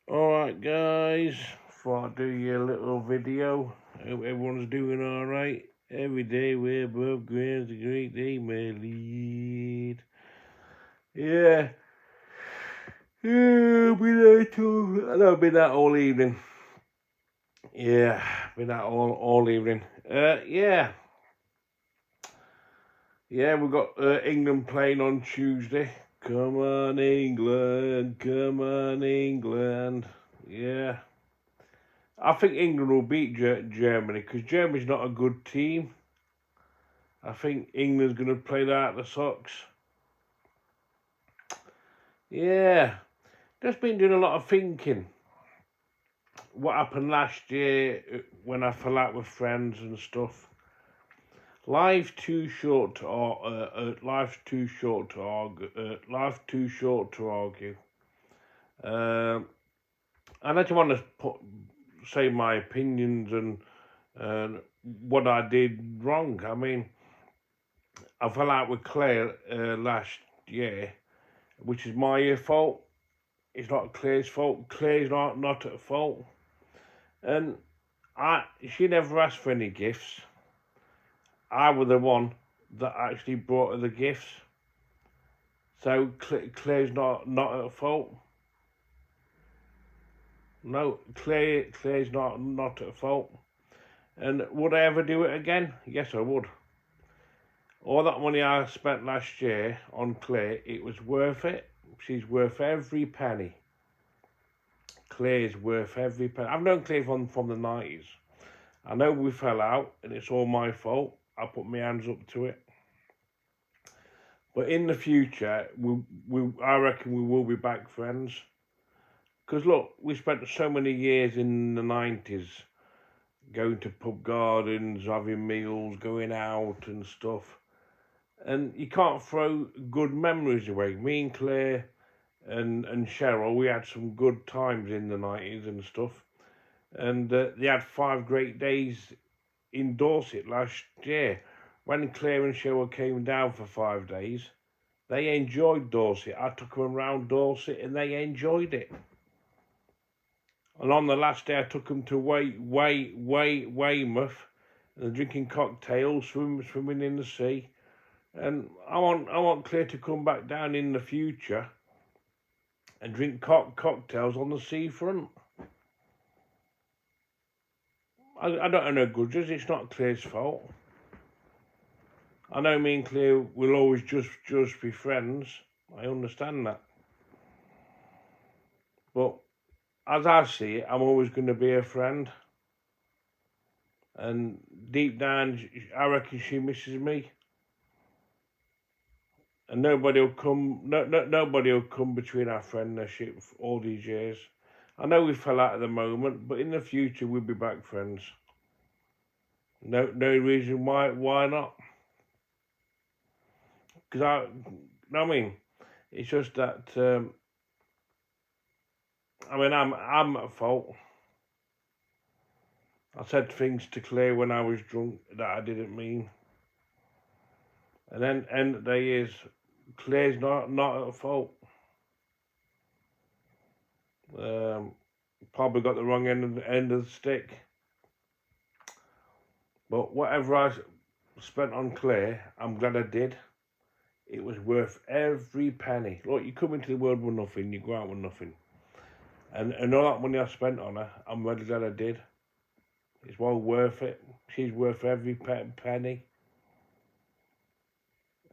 Alright guys, thought I'd do you a little video. Hope everyone's doing alright. Every day we're above ground's a great day, my lead. Yeah. Yeah, been there too. I've been out all evening. Yeah, been out all evening. Yeah. Yeah, we've got England playing on Tuesday. Come on England, come on England. Yeah. I think England will beat Germany because Germany's not a good team. I think England's going to play that out the socks. Yeah, just been doing a lot of thinking. What happened last year when I fell out with friends and stuff? Life's too short to argue. Life's too short to argue. And I just want to say my opinions and what I did wrong. I mean, I fell out with Claire last year, which is my fault. It's not Claire's fault. Claire's not at fault. And she never asked for any gifts. I was the one that actually brought her the gifts. So Claire's not at fault. No, Claire's not at fault. And would I ever do it again? Yes, I would. All that money I spent last year on Claire, it was worth it. She's worth every penny. Claire's worth every penny. I've known Claire from the 90s. I know we fell out and it's all my fault. I put my hands up to it. But in the future, I reckon we will be back friends. Because look, we spent so many years in the 90s going to pub gardens, having meals, going out and stuff. And you can't throw good memories away. Me and Claire and Cheryl, we had some good times in the 90s and stuff. And they had 5 great days in Dorset last year. When Claire and Cheryl came down for 5 days, they enjoyed Dorset. I took them around Dorset and they enjoyed it. And on the last day, I took them to Weymouth and drinking cocktails, swimming in the sea. And I want Claire to come back down in the future and drink cocktails on the seafront. I don't have no grudges. It's not Claire's fault. I know me and Claire will always just be friends. I understand that. But as I see it, I'm always going to be a friend. And deep down, I reckon she misses me. And nobody will come between our friendship for all these years. I know we fell out at the moment, but in the future we'll be back friends. No reason why not. Because I mean, it's just that. I mean, I'm at fault. I said things to Claire when I was drunk that I didn't mean. And then end of the day is Claire's not at fault. Probably got the wrong end of the stick. But whatever I spent on Claire, I'm glad I did. It was worth every penny. Look, you come into the world with nothing, you go out with nothing. And all that money I spent on her, I'm really glad I did. It's well worth it. She's worth every penny.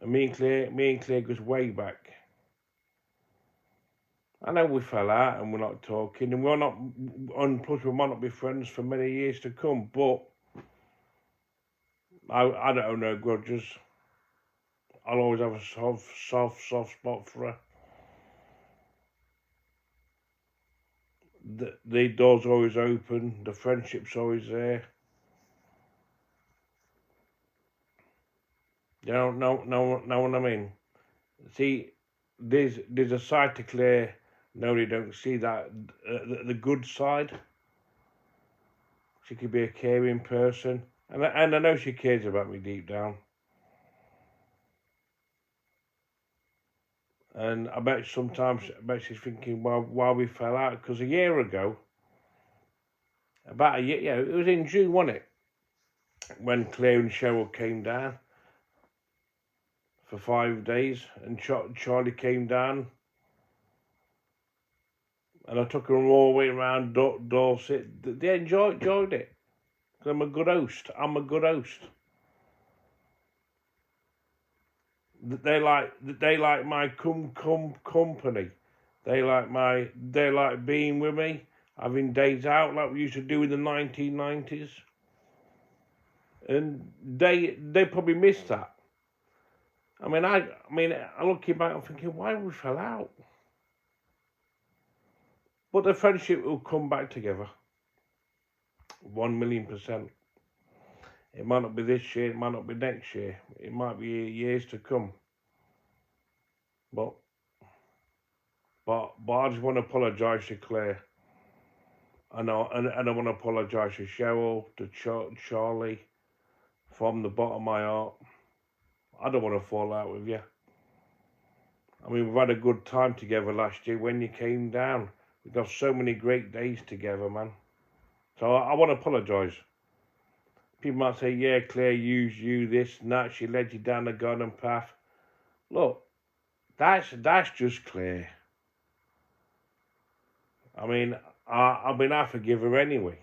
And me and Claire goes way back. I know we fell out and we're not talking, and we're not. And plus, we might not be friends for many years to come. But I don't have no grudges. I'll always have a soft spot for her. The door's always open. The friendship's always there. You know what I mean? See, there's a side to Claire. No, they don't see that the good side. She could be a caring person, and I know she cares about me deep down. And I bet sometimes she's thinking, well, why we fell out. Because a year ago, about a year, yeah, it was in June, wasn't it? When Claire and Cheryl came down for 5 days, and Charlie came down, and I took them all the way around Dorset. They enjoyed it. Cause I'm a good host. They like my company. They like being with me, having days out like we used to do in the 1990s. And they probably missed that. I mean, I looking back, I'm thinking, why we fell out? But the friendship will come back together. 1,000,000%. It might not be this year, it might not be next year, it might be years to come. But I just want to apologise to Claire. And I want to apologise to Cheryl, to Charlie, from the bottom of my heart. I don't want to fall out with you. I mean, we've had a good time together last year when you came down. We've got so many great days together, man. So I want to apologise. People might say, yeah, Claire used you this and that. She led you down the garden path. Look, that's just Claire. I mean, I forgive her anyway.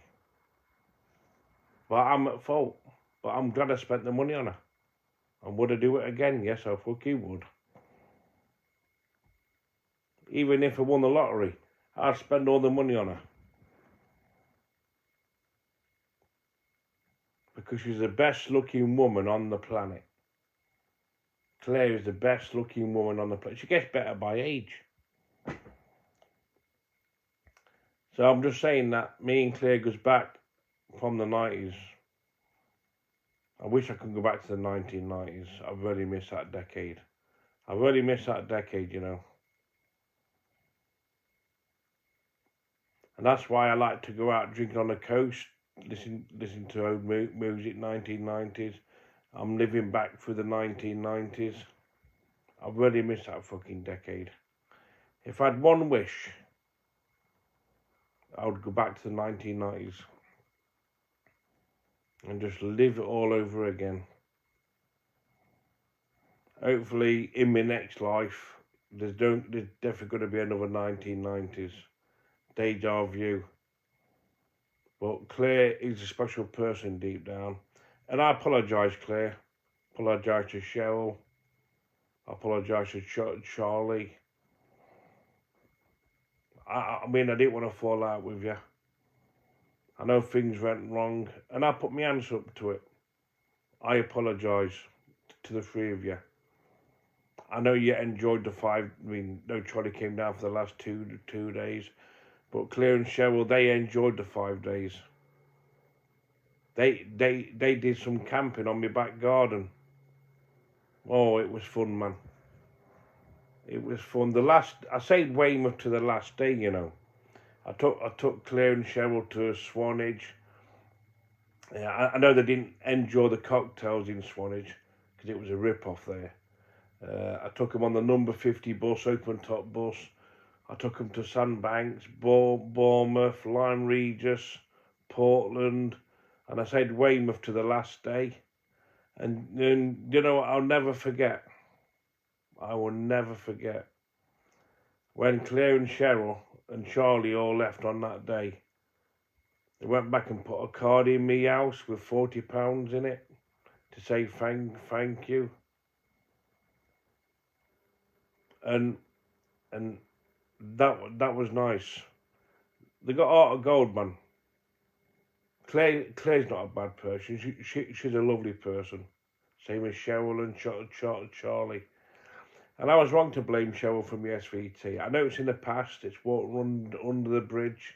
But I'm at fault. But I'm glad I spent the money on her. And would I do it again? Yes, I fucking would. Even if I won the lottery, I'd spend all the money on her. Because she's the best looking woman on the planet. Claire is the best looking woman on the planet. She gets better by age. So I'm just saying that me and Claire goes back from the 90s. I wish I could go back to the 1990s. I've really missed that decade. You know. And that's why I like to go out drinking on the coast, listen to old music, 1990s. I'm living back through the 1990s. I've really missed that fucking decade. If I had one wish, I would go back to the 1990s and just live it all over again. Hopefully, in my next life, there's definitely going to be another 1990s. Deja vu. But Claire is a special person deep down. And I apologise, Claire. Apologise to Cheryl. I apologise to Charlie. I mean, I didn't want to fall out with you. I know things went wrong, and I put my hands up to it. I apologise to the three of you. I know you enjoyed the 5. I mean, no, Charlie came down for the last two days, but Claire and Cheryl, they enjoyed the 5 days. They did some camping on my back garden. Oh, it was fun, man. It was fun. I stayed way much to the last day, you know. I took Claire and Cheryl to Swanage. Yeah, I know they didn't enjoy the cocktails in Swanage because it was a rip-off there. I took them on the number 50 bus, open top bus. I took them to Sandbanks, Bournemouth, Lyme Regis, Portland, and I stayed Weymouth to the last day. And you know what, I'll never forget. I will never forget when Claire and Cheryl and Charlie all left on that day. They went back and put a card in me house with £40 in it to say thank you. And that was nice. They got heart of gold, man. Claire's not a bad person. She's a lovely person. Same as Cheryl and Charlie. And I was wrong to blame Cheryl from the SVT. I know it's in the past, it's walked under the bridge,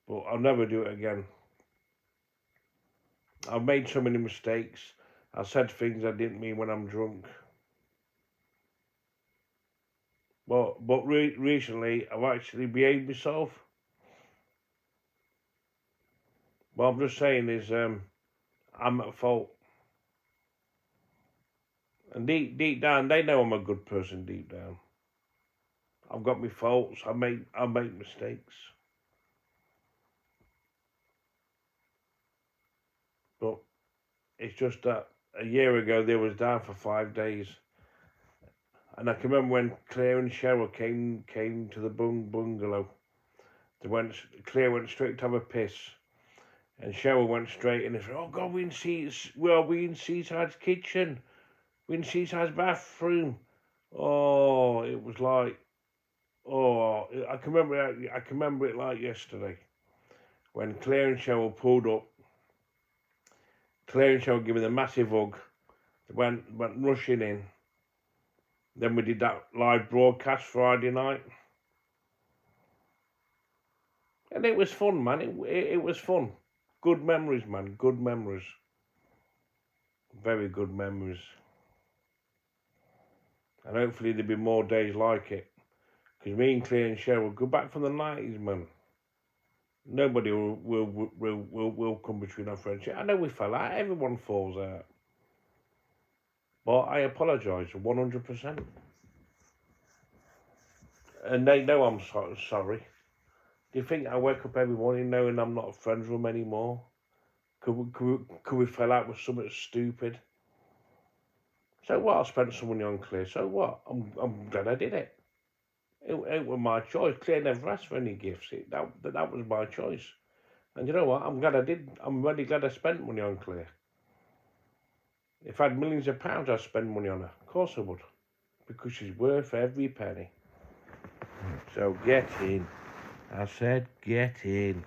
but I'll never do it again. I've made so many mistakes. I said things I didn't mean when I'm drunk. But recently, I've actually behaved myself. What I'm just saying is, I'm at fault. And deep down, they know I'm a good person deep down. I've got my faults. I make mistakes. But it's just that a year ago they was down for 5 days. And I can remember when Claire and Cheryl came to the bungalow. Claire went straight to have a piss. And Cheryl went straight in and said, "Oh God, we in Seaside's kitchen. We in Seaside's bathroom." Oh, it was like, oh, I can remember it like yesterday. When Claire and Cheryl pulled up, Claire and Cheryl gave me the massive hug. They went rushing in. Then we did that live broadcast Friday night. And it was fun, man. It was fun. Good memories, man. Good memories. Very good memories. And hopefully there'll be more days like it. Because me and Claire and Cheryl go back from the 90s, man. Nobody will come between our friendship. I know we fell out. Everyone falls out. But I apologise 100%. And they know I'm sorry. Do you think I wake up every morning knowing I'm not friends with them anymore? Could we fell out with something stupid? So what? I spent some money on Claire. So what? I'm glad I did it. It was my choice. Claire never asked for any gifts. That was my choice. And you know what? I'm glad I did. I'm really glad I spent money on Claire. If I had millions of pounds, I'd spend money on her. Of course I would. Because she's worth every penny. So get in. I said get in.